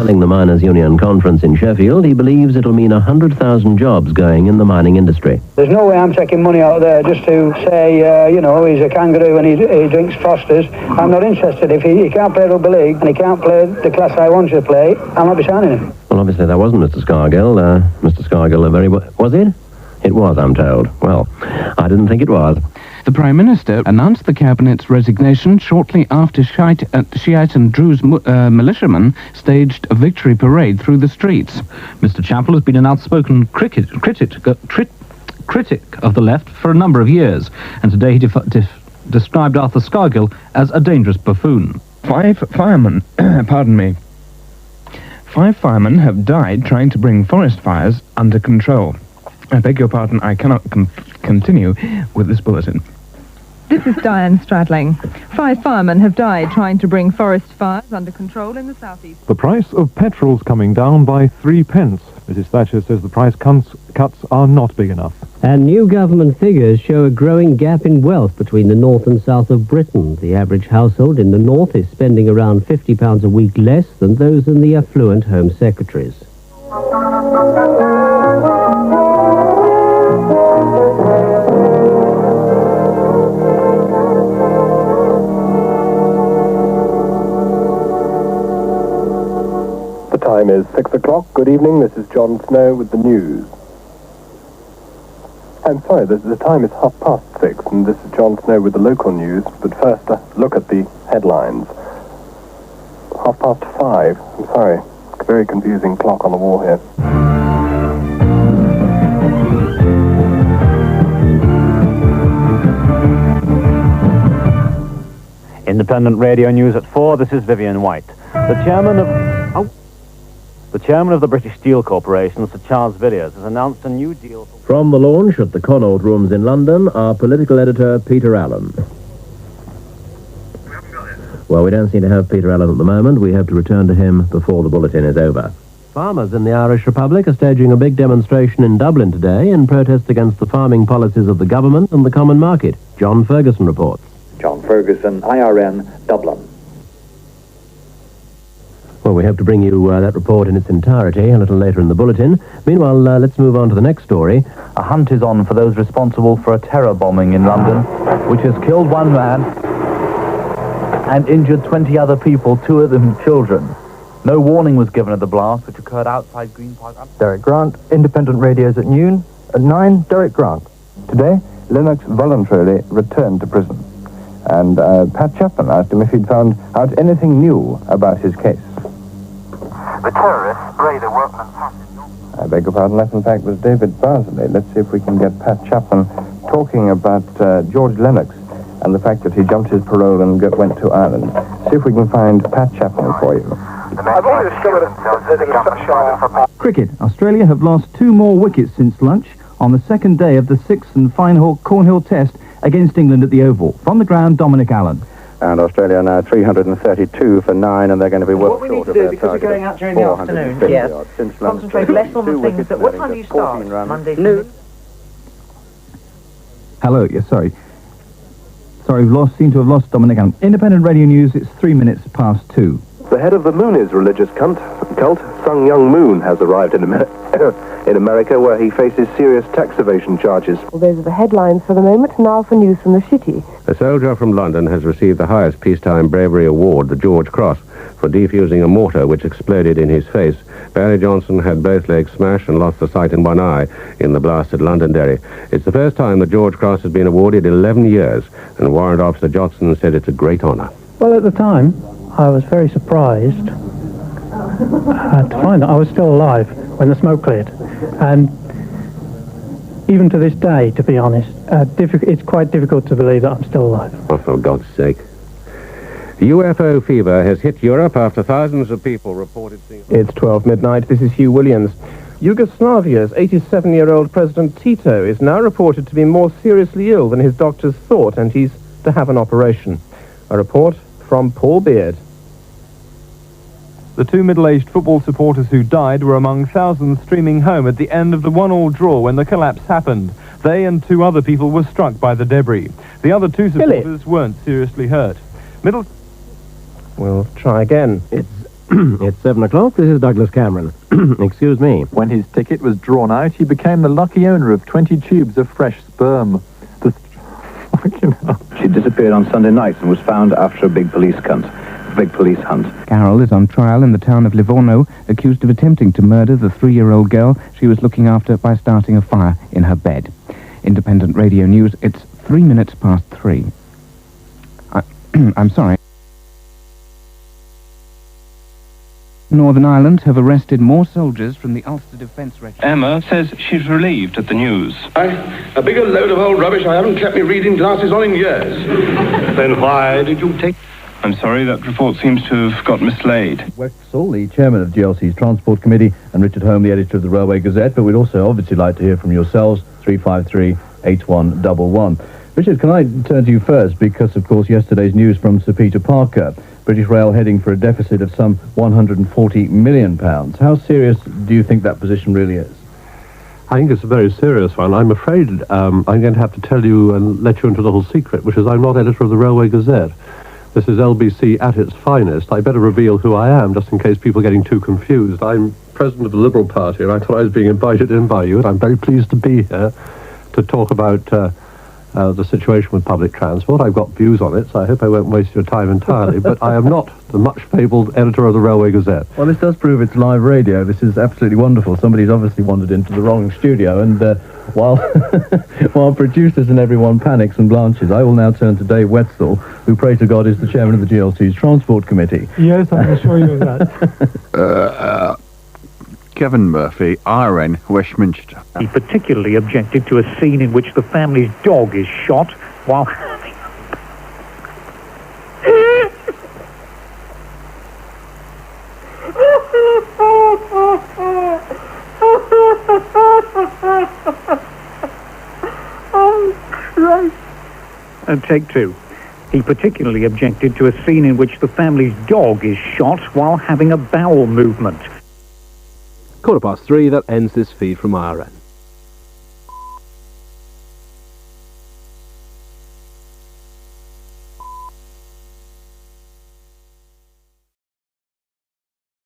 telling the Miners' Union Conference in Sheffield he believes it'll mean 100,000 jobs going in the mining industry. There's no way I'm taking money out there just to say, he's a kangaroo and he drinks Fosters. I'm not interested. If he can't play rugby league and he can't play the class I want to play, I'll not be signing him. Well, obviously that wasn't Mr. Scargill. Mr. Scargill, was it? It was, I'm told. Well, I didn't think it was. The Prime Minister announced the Cabinet's resignation shortly after Shiite and Druze militiamen staged a victory parade through the streets. Mr. Chappell has been an outspoken critic of the left for a number of years, and today he described Arthur Scargill as a dangerous buffoon. 5 firemen, Five firemen have died trying to bring forest fires under control. I beg your pardon, I cannot continue with this bulletin. This is Diane Stradling. 5 firemen have died trying to bring forest fires under control in the southeast. The price of petrol's coming down by 3 pence. Mrs. Thatcher says the price cuts are not big enough. And new government figures show a growing gap in wealth between the north and south of Britain. The average household in the north is spending around £50 a week less than those in the affluent Home Secretaries. The time is 6 o'clock. Good evening, this is John Snow with the news. I'm sorry, the time is 6:30, and this is John Snow with the local news, but first look at the headlines. 5:30. I'm sorry, very confusing clock on the wall here. Independent Radio News at 4, this is Vivian White. The chairman of the British Steel Corporation, Sir Charles Villiers, has announced a new deal. From the launch at the Connaught Rooms in London, our political editor, Peter Allen. Well, we don't seem to have Peter Allen at the moment. We have to return to him before the bulletin is over. Farmers in the Irish Republic are staging a big demonstration in Dublin today in protest against the farming policies of the government and the common market. John Ferguson reports. John Ferguson, IRN, Dublin. Well, we hope to bring you that report in its entirety a little later in the bulletin. Meanwhile, let's move on to the next story. A hunt is on for those responsible for a terror bombing in London, which has killed 1 man and injured 20 other people, 2 of them children. No warning was given of the blast, which occurred outside Green Park. Derek Grant, Independent Radio's at noon. At 9, Derek Grant. Today, Lennox voluntarily returned to prison. And Pat Chapman asked him if he'd found out anything new about his case. The terrorists sprayed a workman's hut. I beg your pardon, that in fact was David Barsley. Let's see if we can get Pat Chapman talking about George Lennox and the fact that he jumped his parole and went to Ireland. See if we can find Pat Chapman for you. Cricket. Australia have lost 2 more wickets since lunch on the second day of the 6th and final Cornhill Test against England at the Oval. From the ground, Dominic Allen. And Australia now 332 for 9, and they're going to be well short of their What we need to do, because we're going out during the afternoon, concentrate less on the things that... What time do you start? Monday noon? Hello, yes, sorry. Sorry, seem to have lost Dominic Allen. Independent Radio News, it's 3 minutes past 2. The head of the Moonies religious cult, Sung Young Moon, has arrived in America, where he faces serious tax evasion charges. Well, those are the headlines for the moment. Now for news from the city. A soldier from London has received the highest peacetime bravery award, the George Cross, for defusing a mortar which exploded in his face. Barry Johnson had both legs smashed and lost the sight in one eye in the blast at Londonderry. It's the first time the George Cross has been awarded in 11 years, and Warrant Officer Johnson said it's a great honour. Well, at the time, I was very surprised to find that I was still alive when the smoke cleared. And even to this day, to be honest, it's quite difficult to believe that I'm still alive. Oh, for God's sake. UFO fever has hit Europe after thousands of people reported seeing... It's 12 midnight. This is Hugh Williams. Yugoslavia's 87-year-old President Tito is now reported to be more seriously ill than his doctors thought, and he's to have an operation. A report from Paul Beard. The 2 middle-aged football supporters who died were among thousands streaming home at the end of the 1-1 draw when the collapse happened. They and 2 other people were struck by the debris. The other 2 supporters weren't seriously hurt. We'll try again. It's It's 7 o'clock. This is Douglas Cameron. Excuse me. When his ticket was drawn out, he became the lucky owner of 20 tubes of fresh sperm. She disappeared on Sunday night and was found after a big police hunt. Carol is on trial in the town of Livorno, accused of attempting to murder the 3-year-old girl she was looking after by starting a fire in her bed. Independent Radio News, it's 3 minutes past 3. I'm sorry. Northern Ireland have arrested more soldiers from the Ulster Defence Regiment. Emma says she's relieved at the news. A bigger load of old rubbish I haven't kept me reading glasses on in years. Then why did you take... I'm sorry, that report seems to have got mislaid. Westall, the chairman of GLC's Transport Committee, and Richard Home, the editor of the Railway Gazette, but we'd also obviously like to hear from yourselves, 353-8111. Richard, can I turn to you first, because, of course, yesterday's news from Sir Peter Parker, British Rail heading for a deficit of some £140 million. How serious do you think that position really is? I think it's a very serious one. I'm afraid I'm going to have to tell you and let you into the whole secret, which is I'm not editor of the Railway Gazette. This is LBC at its finest. I better reveal who I am, just in case people are getting too confused. I'm president of the Liberal Party, and I thought I was being invited in by you, and I'm very pleased to be here to talk about the situation with public transport. I've got views on it, so I hope I won't waste your time entirely, but I am not the much-fabled editor of the Railway Gazette. Well, this does prove it's live radio. This is absolutely wonderful. Somebody's obviously wandered into the wrong studio, and while while producers and everyone panics and blanches, I will now turn to Dave Wetzel, who, pray to God, is the chairman of the GLC's Transport Committee. Yes, I can assure you of that. Kevin Murphy, RN, Westminster. He particularly objected to a scene in which the family's dog is shot while having... Oh, Christ. And take two. He particularly objected to a scene in which the family's dog is shot while having a bowel movement. 3:15, that ends this feed from our end.